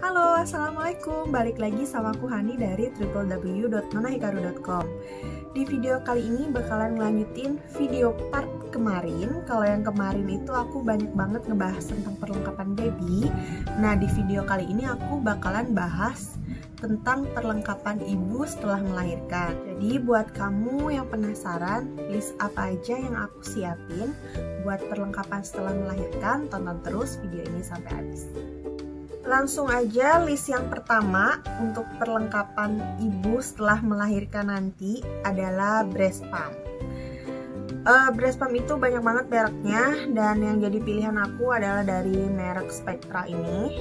Halo, assalamualaikum. Balik lagi sama aku Hani dari www.nonahikaru.com. Di video kali ini bakalan ngelanjutin video part kemarin. Kalau yang kemarin itu aku banyak banget ngebahas tentang perlengkapan baby. Nah, di video kali ini aku bakalan bahas tentang perlengkapan ibu setelah melahirkan. Jadi buat kamu yang penasaran list apa aja yang aku siapin buat perlengkapan setelah melahirkan, tonton terus video ini sampai habis. Langsung aja, list yang pertama untuk perlengkapan ibu setelah melahirkan nanti adalah breast pump. Breast pump itu banyak banget mereknya, dan yang jadi pilihan aku adalah dari merek Spectra ini.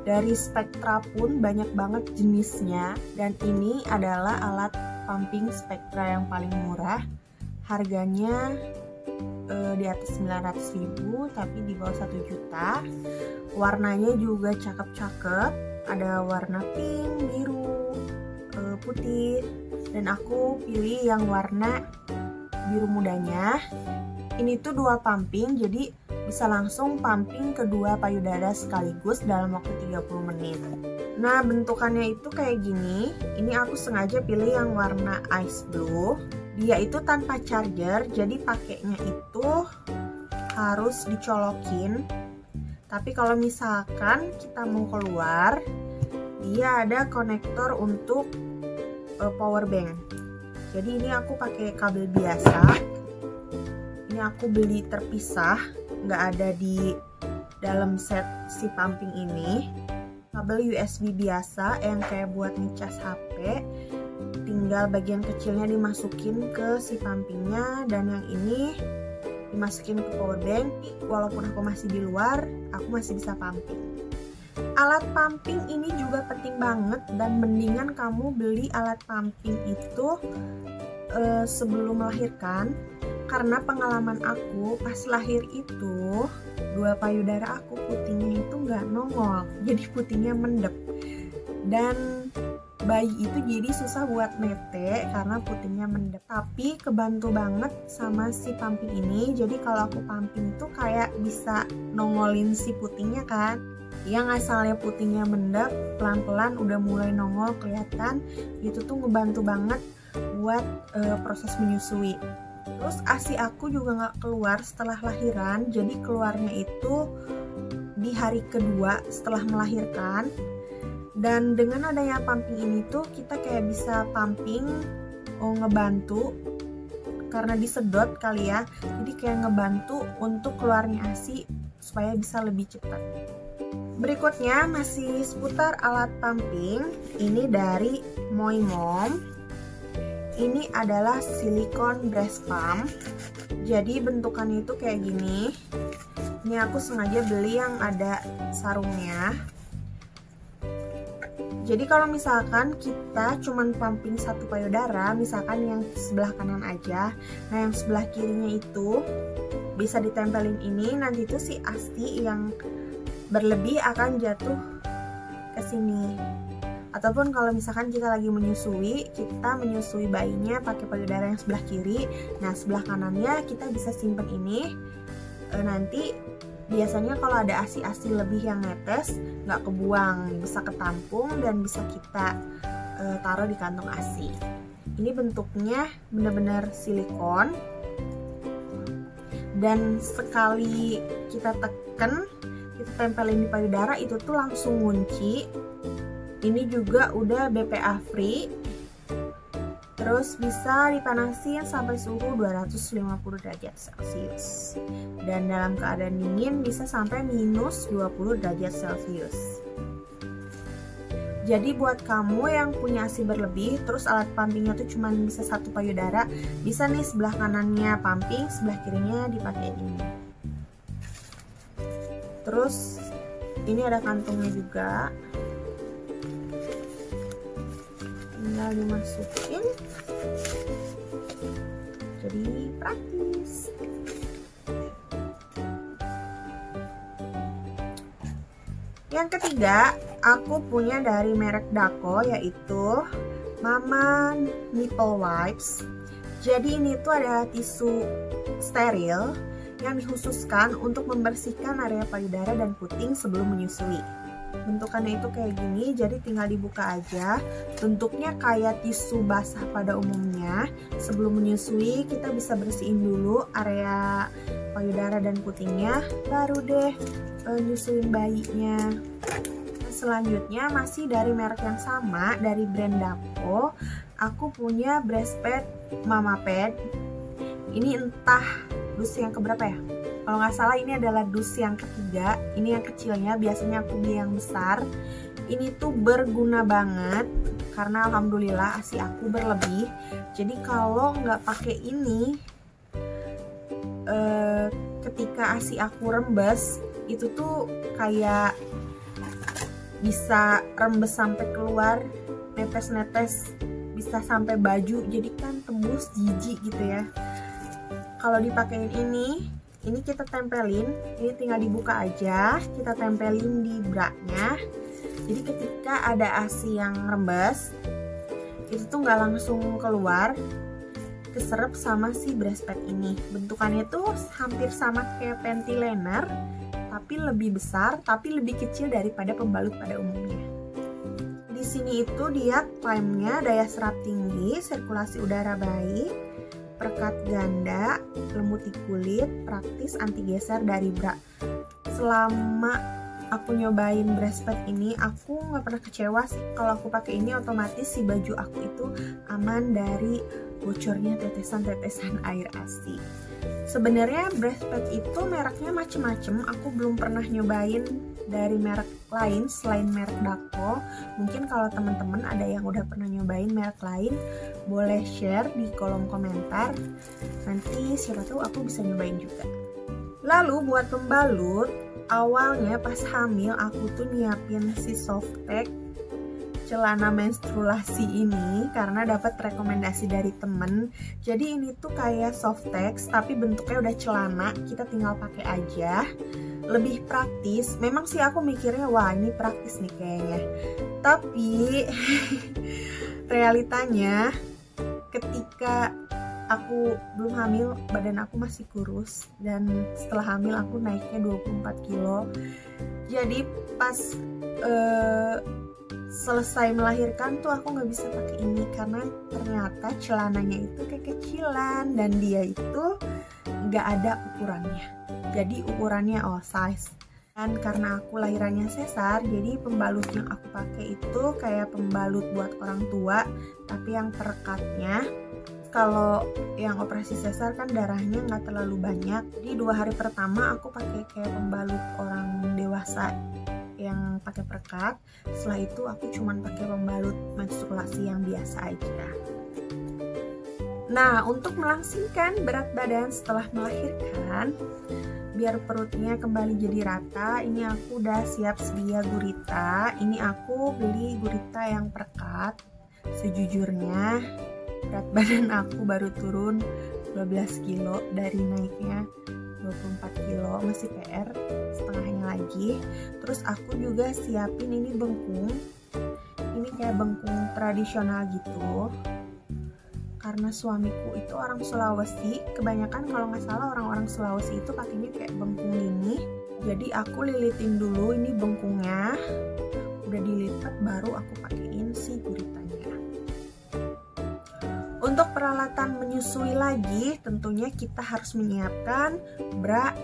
Dari Spectra pun banyak banget jenisnya, dan ini adalah alat pumping Spectra yang paling murah. Harganya di atas 900.000 tapi di bawah 1 juta. Warnanya juga cakep-cakep, ada warna pink, biru, putih, dan aku pilih yang warna biru mudanya. Ini tuh dual pumping, jadi bisa langsung pumping kedua payudara sekaligus dalam waktu 30 menit. Nah, bentukannya itu kayak gini. Ini aku sengaja pilih yang warna ice blue. Dia itu tanpa charger, jadi pakainya itu harus dicolokin. Tapi kalau misalkan kita mau keluar, dia ada konektor untuk power bank. Jadi ini aku pakai kabel biasa. Ini aku beli terpisah, nggak ada di dalam set si pumping ini. Kabel USB biasa yang kayak buat ngecas HP. Tinggal bagian kecilnya dimasukin ke si pumpingnya, dan yang ini dimasukin ke power bank. Walaupun aku masih di luar, aku masih bisa pumping. Alat pumping ini juga penting banget, dan mendingan kamu beli alat pumping itu sebelum melahirkan, karena pengalaman aku pas lahir itu dua payudara aku putingnya itu nggak nongol, jadi putingnya mendep, dan bayi itu jadi susah buat nete karena putingnya mendep. Tapi kebantu banget sama si pumping ini. Jadi kalau aku pumping tuh kayak bisa nongolin si putingnya kan. Yang asalnya putingnya mendep, pelan-pelan udah mulai nongol kelihatan. Itu tuh ngebantu banget buat proses menyusui. Terus ASI aku juga nggak keluar setelah lahiran. Jadi keluarnya itu di hari kedua setelah melahirkan. Dan dengan adanya pumping ini tuh kita kayak bisa pumping ngebantu, karena disedot kali ya, jadi kayak ngebantu untuk keluarnya ASI supaya bisa lebih cepat. Berikutnya masih seputar alat pumping, ini dari Moimom. Ini adalah silikon breast pump, jadi bentukannya itu kayak gini. Ini aku sengaja beli yang ada sarungnya. Jadi kalau misalkan kita cuman pumping satu payudara, misalkan yang sebelah kanan aja, nah yang sebelah kirinya itu bisa ditempelin ini, nanti itu si ASI yang berlebih akan jatuh ke sini. Ataupun kalau misalkan kita lagi menyusui, kita menyusui bayinya pakai payudara yang sebelah kiri, nah sebelah kanannya kita bisa simpen ini. Nanti biasanya kalau ada ASI-ASI lebih yang netes, nggak kebuang, bisa ketampung dan bisa kita taruh di kantong ASI. Ini bentuknya benar-benar silikon, dan sekali kita tekan, kita tempelin di payudara, itu tuh langsung ngunci. Ini juga udah BPA free. Terus bisa dipanasin sampai suhu 250 derajat Celcius. Dan dalam keadaan dingin bisa sampai minus 20 derajat Celcius. Jadi buat kamu yang punya ASI berlebih, terus alat pumpingnya tuh cuma bisa satu payudara, bisa nih sebelah kanannya pumping, sebelah kirinya dipakai ini. Terus ini ada kantongnya juga. Tinggal dimasukin, jadi praktis. Yang ketiga, aku punya dari merek Dako, yaitu Mama Nipple Wipes. Jadi ini tuh adalah tisu steril yang dikhususkan untuk membersihkan area payudara dan puting sebelum menyusui. Bentukannya itu kayak gini, jadi tinggal dibuka aja. Bentuknya kayak tisu basah pada umumnya. Sebelum menyusui kita bisa bersihin dulu area payudara dan putingnya, baru deh nyusuin bayinya. Selanjutnya masih dari merek yang sama, dari brand Dako. Aku punya breast pad Mama Pad. Ini entah dus yang keberapa ya. Kalau nggak salah ini adalah dus yang ketiga. Ini yang kecilnya, biasanya aku beli yang besar. Ini tuh berguna banget karena alhamdulillah ASI aku berlebih. Jadi kalau nggak pakai ini, ketika ASI aku rembes, itu tuh kayak bisa rembes sampai keluar, netes-netes, bisa sampai baju, jadi kan tembus, jijik gitu ya. Kalau dipakein ini kita tempelin, ini tinggal dibuka aja, kita tempelin di bra-nya. Jadi ketika ada ASI yang rembes, itu tuh nggak langsung keluar, keserep sama si breast pad ini. Bentukannya tuh hampir sama kayak panty liner, tapi lebih besar, tapi lebih kecil daripada pembalut pada umumnya. Di sini itu dia klaimnya daya serap tinggi, sirkulasi udara baik, perekat ganda, lembut di kulit, praktis, anti geser dari bra. Selama aku nyobain breast pad ini, aku nggak pernah kecewa sih. Kalau aku pakai ini otomatis si baju aku itu aman dari bocornya tetesan-tetesan air ASI. Sebenarnya breast pad itu mereknya macem-macem, aku belum pernah nyobain dari merek lain selain merek Dako. Mungkin kalau teman-teman ada yang udah pernah nyobain merek lain, boleh share di kolom komentar. Nanti siapa tahu aku bisa nyobain juga. Lalu buat pembalut, awalnya pas hamil aku tuh nyiapin si Softtek celana menstruasi ini karena dapat rekomendasi dari temen. Jadi ini tuh kayak Softex tapi bentuknya udah celana, kita tinggal pakai aja, lebih praktis. Memang sih aku mikirnya wah ini praktis nih kayaknya, tapi realitanya ketika aku belum hamil badan aku masih kurus, dan setelah hamil aku naiknya 24 kilo. Jadi pas selesai melahirkan tuh aku nggak bisa pakai ini karena ternyata celananya itu kekecilan dan dia itu nggak ada ukurannya, jadi ukurannya oversize. Dan karena aku lahirannya sesar, jadi pembalut yang aku pakai itu kayak pembalut buat orang tua, tapi yang perekatnya, kalau yang operasi sesar kan darahnya nggak terlalu banyak. Jadi 2 hari pertama aku pakai kayak pembalut orang dewasa yang pakai perekat. Setelah itu aku cuman pakai pembalut menstruasi yang biasa aja. Nah, untuk melangsingkan berat badan setelah melahirkan, biar perutnya kembali jadi rata, ini aku udah siap sedia gurita. Ini aku beli gurita yang perekat. Sejujurnya berat badan aku baru turun 12 kilo dari naiknya 24 kilo, masih PR setengahnya lagi. Terus aku juga siapin ini bengkung, ini kayak bengkung tradisional gitu, karena suamiku itu orang Sulawesi. Kebanyakan kalau nggak salah orang-orang Sulawesi itu pakainya kayak bengkung ini. Jadi aku lilitin dulu ini bengkungnya, udah dilipat baru aku pakein si guritanya. Untuk peralatan menyusui lagi, tentunya kita harus menyiapkan bra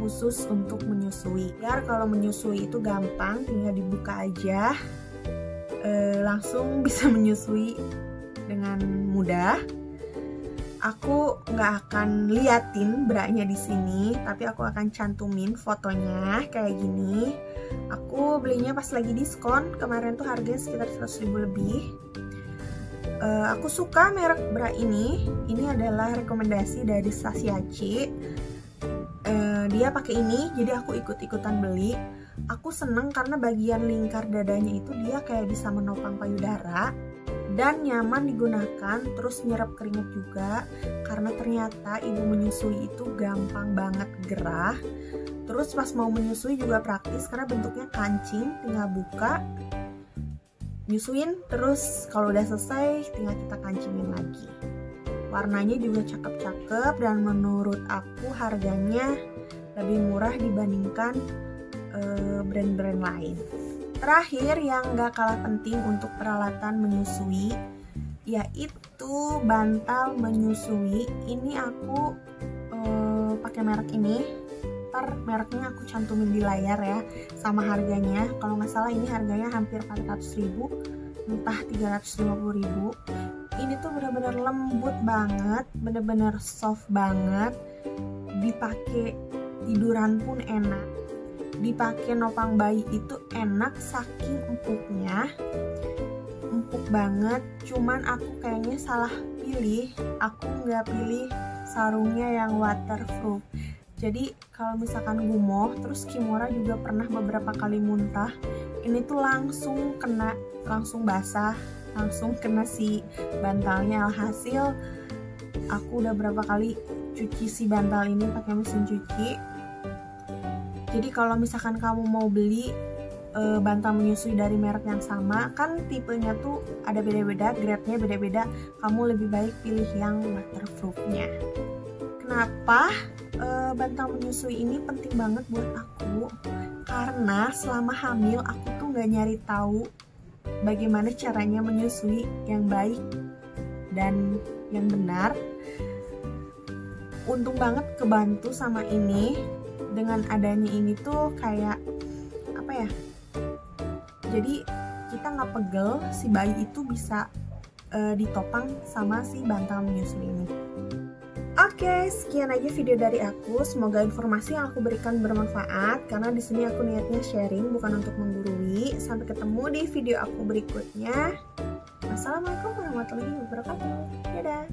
khusus untuk menyusui. Biar kalau menyusui itu gampang, tinggal dibuka aja, langsung bisa menyusui dengan mudah. Aku nggak akan liatin bra-nya di sini, tapi aku akan cantumin fotonya kayak gini. Aku belinya pas lagi diskon, kemarin tuh harganya sekitar 100.000 lebih. Aku suka merek bra ini adalah rekomendasi dari Sashiachi. Dia pakai ini, jadi aku ikut-ikutan beli. Aku seneng karena bagian lingkar dadanya itu dia kayak bisa menopang payudara dan nyaman digunakan, terus nyerap keringat juga karena ternyata ibu menyusui itu gampang banget gerah. Terus pas mau menyusui juga praktis karena bentuknya kancing, tinggal buka, nyusuin, terus kalau udah selesai tinggal kita kancingin lagi. Warnanya juga cakep-cakep dan menurut aku harganya lebih murah dibandingkan brand-brand lain. Terakhir yang gak kalah penting untuk peralatan menyusui yaitu bantal menyusui. Ini aku pakai merek ini. Ntar mereknya aku cantumin di layar ya, sama harganya. Kalau nggak salah ini harganya hampir 400.000, entah 350.000. Ini tuh bener-bener lembut banget, bener-bener soft banget. Dipakai tiduran pun enak, dipakai nopang bayi itu enak, saking empuknya, empuk banget. Cuman aku kayaknya salah pilih, aku nggak pilih sarungnya yang waterproof. Jadi kalau misalkan gumoh, terus Kimora juga pernah beberapa kali muntah, ini tuh langsung kena, langsung basah, langsung kena si bantalnya. Alhasil aku udah berapa kali cuci si bantal ini pakai mesin cuci. Jadi kalau misalkan kamu mau beli bantal menyusui dari merek yang sama, kan tipenya tuh ada beda-beda, grade-nya beda-beda, kamu lebih baik pilih yang waterproof-nya. Kenapa bantal menyusui ini penting banget buat aku? Karena selama hamil aku tuh gak nyari tahu bagaimana caranya menyusui yang baik dan yang benar. Untung banget kebantu sama ini. Dengan adanya ini tuh kayak apa ya, jadi kita nggak pegel, si bayi itu bisa ditopang sama si bantal menyusui ini. Oke, sekian aja video dari aku. Semoga informasi yang aku berikan bermanfaat, karena di sini aku niatnya sharing, bukan untuk menggurui. Sampai ketemu di video aku berikutnya. Wassalamualaikum warahmatullahi wabarakatuh. Dadah.